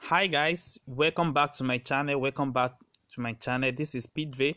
Hi guys, welcome back to my channel. This is Pete.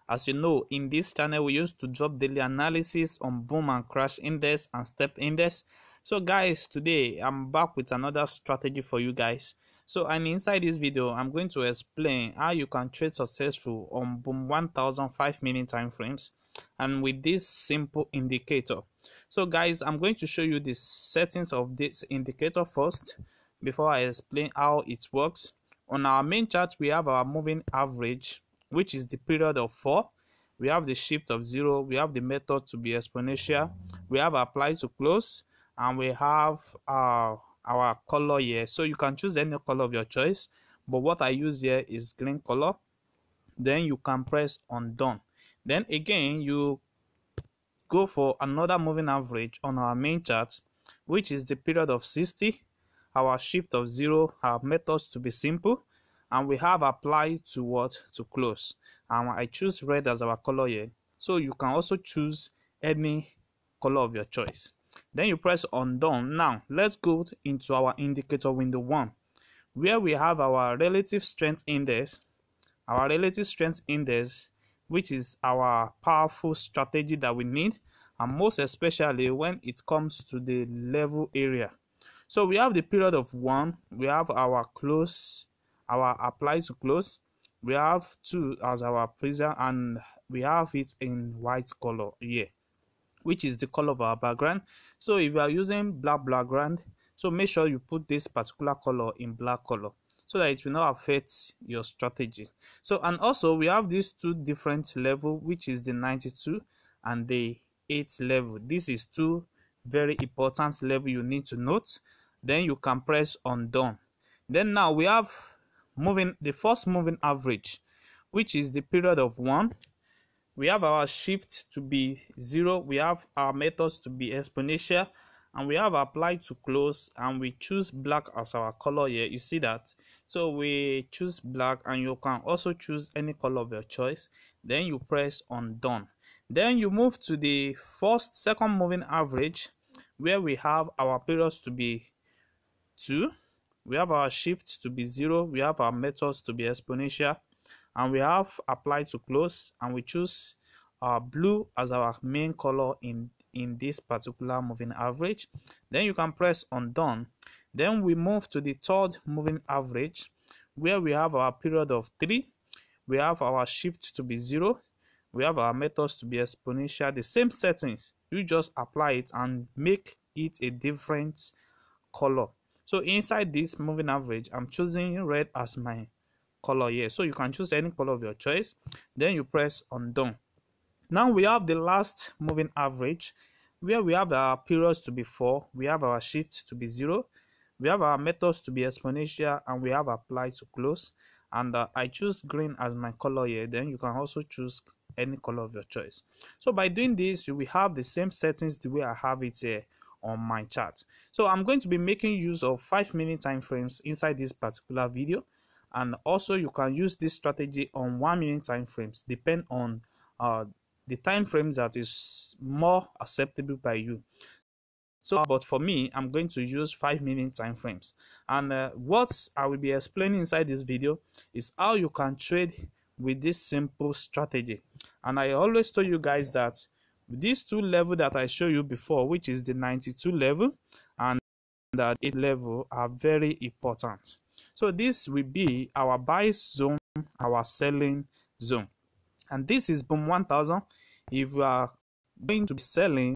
As you know, in this channel we used to drop daily analysis on boom and crash index and step index. So guys, today I'm back with another strategy for you guys. And inside this video I'm going to explain how you can trade successful on boom 1000 5-minute time frames and with this simple indicator. So guys, I'm going to show you the settings of this indicator first before I explain how it works. On our main chart, we have our moving average, which is the period of 4. We have the shift of 0. We have the method to be exponential. We have apply to close, and we have our color here. So you can choose any color of your choice, but what I use here is green color. Then you can press on done. Then again, you go for another moving average on our main chart, which is the period of 60, our shift of 0, our methods to be simple, and we have apply to what to close. And I choose red as our color here, so you can also choose any color of your choice. Then you press on done. Now let's go into our indicator window 1, where we have our relative strength index. Our relative strength index, which is our powerful strategy that we need, and most especially when it comes to the level area. So we have the period of 1, we have our close, our apply to close, we have 2 as our prism, and we have it in white color here, which is the color of our background. So if you are using black background, so make sure you put this particular color in black color so that it will not affect your strategy. And also we have these two different level, which is the 92 and the 8 level. This is two very important level you need to note. Then you can press on done. Then now we have the first moving average, which is the period of 1. We have our shift to be 0, we have our methods to be exponential, and we have apply to close, and we choose black as our color here. You see that? So we choose black, and you can also choose any color of your choice. Then you press on done. Then you move to the second moving average, where we have our periods to be 2, we have our shift to be 0, we have our methods to be exponential, and we have apply to close, and we choose blue as our main color in this particular moving average. Then you can press on done. Then we move to the third moving average, where we have our period of 3, we have our shift to be 0, we have our methods to be exponential. The same settings, you just apply it and make it a different color. So inside this moving average, I'm choosing red as my color here, so you can choose any color of your choice. Then you press on done. Now we have the last moving average, where we have our periods to be 4, we have our shift to be 0, we have our methods to be exponential, and we have apply to close. And I choose green as my color here. Then you can also choose any color of your choice. So by doing this, you will have the same settings the way I have it here on my chart. So I'm going to be making use of 5-minute time frames inside this particular video, and also you can use this strategy on 1-minute time frames, depend on the time frames that is more acceptable by you. But for me, I'm going to use 5-minute time frames, and what I will be explaining inside this video is how you can trade with this simple strategy. And I always tell you guys that these two levels that I show you before, which is the 92 level and the 8 level, are very important. So this will be our buy zone, our selling zone, and this is boom 1000. If we are going to be selling,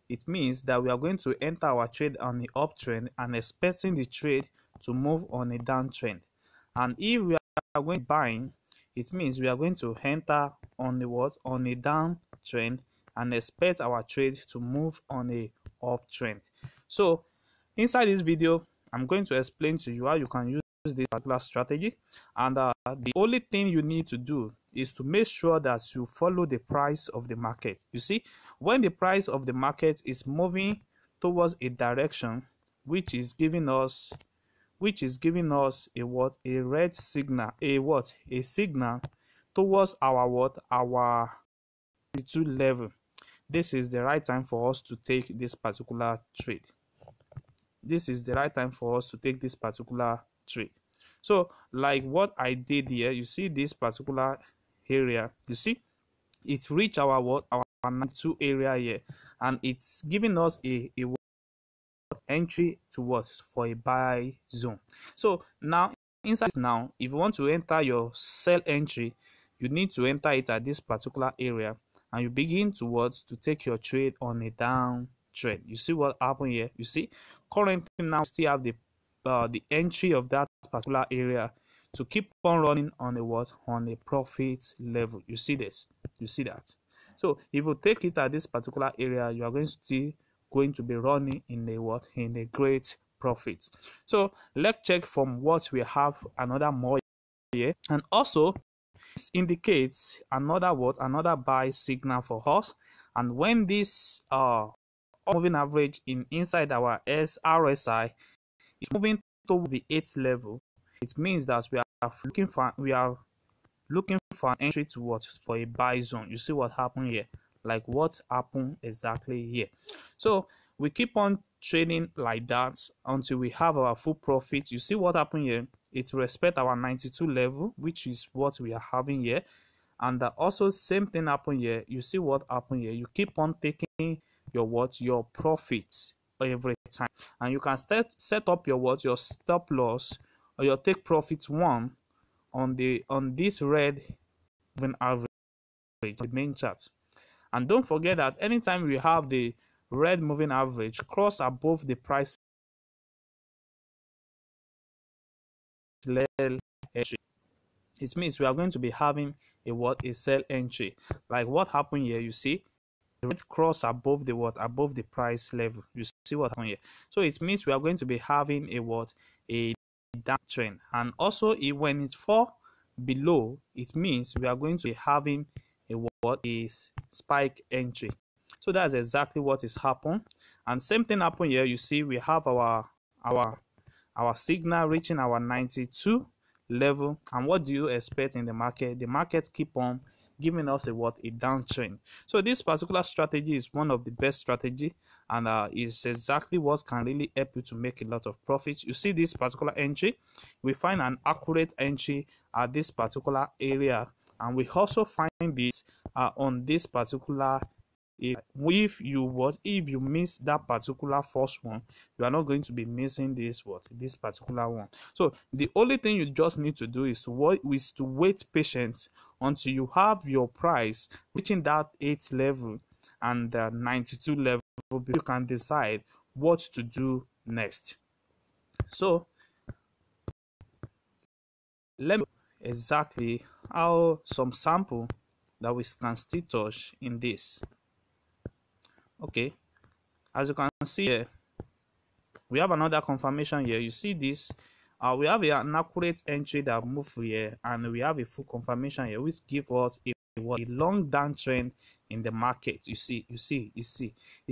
it means that we are going to enter our trade on the uptrend and expecting the trade to move on a downtrend. And if we are going to buying, it means we are going to enter on the on a downtrend and expect our trade to move on a uptrend. So inside this video, I'm going to explain to you how you can use this particular strategy, and the only thing you need to do is to make sure that you follow the price of the market. You see, when the price of the market is moving towards a direction which is giving us a red signal, a signal towards our 92 level, this is the right time for us to take this particular trade. So like what I did here, you see this particular area, you see it reached our what, our 92 area here, and it's giving us a entry to what, for a buy zone. So now inside now, if you want to enter your sell entry, you need to enter it at this particular area, and you begin to what, to take your trade on a down trend. You see what happened here? You see currently now still have the entry of that particular area to keep on running on a what, on a profit level. You see this, you see that. So if you take it at this particular area, you are going to be running in a what, in a great profit. So let's check from what we have another more here, and also this indicates another what, another buy signal for us. And when this moving average in inside our RSI is moving towards the 8th level, it means that we are looking for an entry to what, for a buy zone. You see what happened here, like what happened exactly here. So we keep on trading like that until we have our full profit. You see what happened here, it respect our 92 level, which is what we are having here. And also same thing happen here. You see what happened here, you keep on taking your what, your profits every time, and you can set up your what, your stop loss or your take profit one on this red moving average, the main chart. And don't forget that anytime we have the red moving average cross above the price level entry, it means we are going to be having a what, a sell entry. Like what happened here, you see the red cross above the what, above the price level. You see what happened here. So it means we are going to be having a what, a downtrend. And also when it fall below, it means we are going to be having a what, is spike entry. So that's exactly what is happened. And same thing happened here. You see we have our signal reaching our 92 level. And what do you expect in the market? The market keep on giving us a what, a downtrend. So this particular strategy is one of the best strategy, and it's exactly what can really help you to make a lot of profits. You see this particular entry, we find an accurate entry at this particular area, and we also find this on this particular area. If you miss that particular first one, you are not going to be missing this particular one. So the only thing you just need to do is to wait patient until you have your price reaching that 8th level and the 92 level. You can decide what to do next. So let me exactly how some sample that we can still touch in this. Okay, as you can see here, we have another confirmation here. You see this, we have an accurate entry that move here, and we have a full confirmation here, which give us a long downtrend in the market. You see it's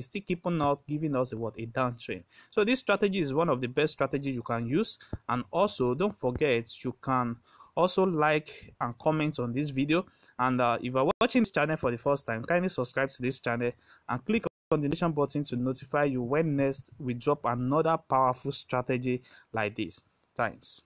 still keeping up giving us a downtrend. So this strategy is one of the best strategies you can use. And also don't forget, you can also like and comment on this video. And if you are watching this channel for the first time, kindly subscribe to this channel and click on the notification button to notify you when next we drop another powerful strategy like this. Thanks.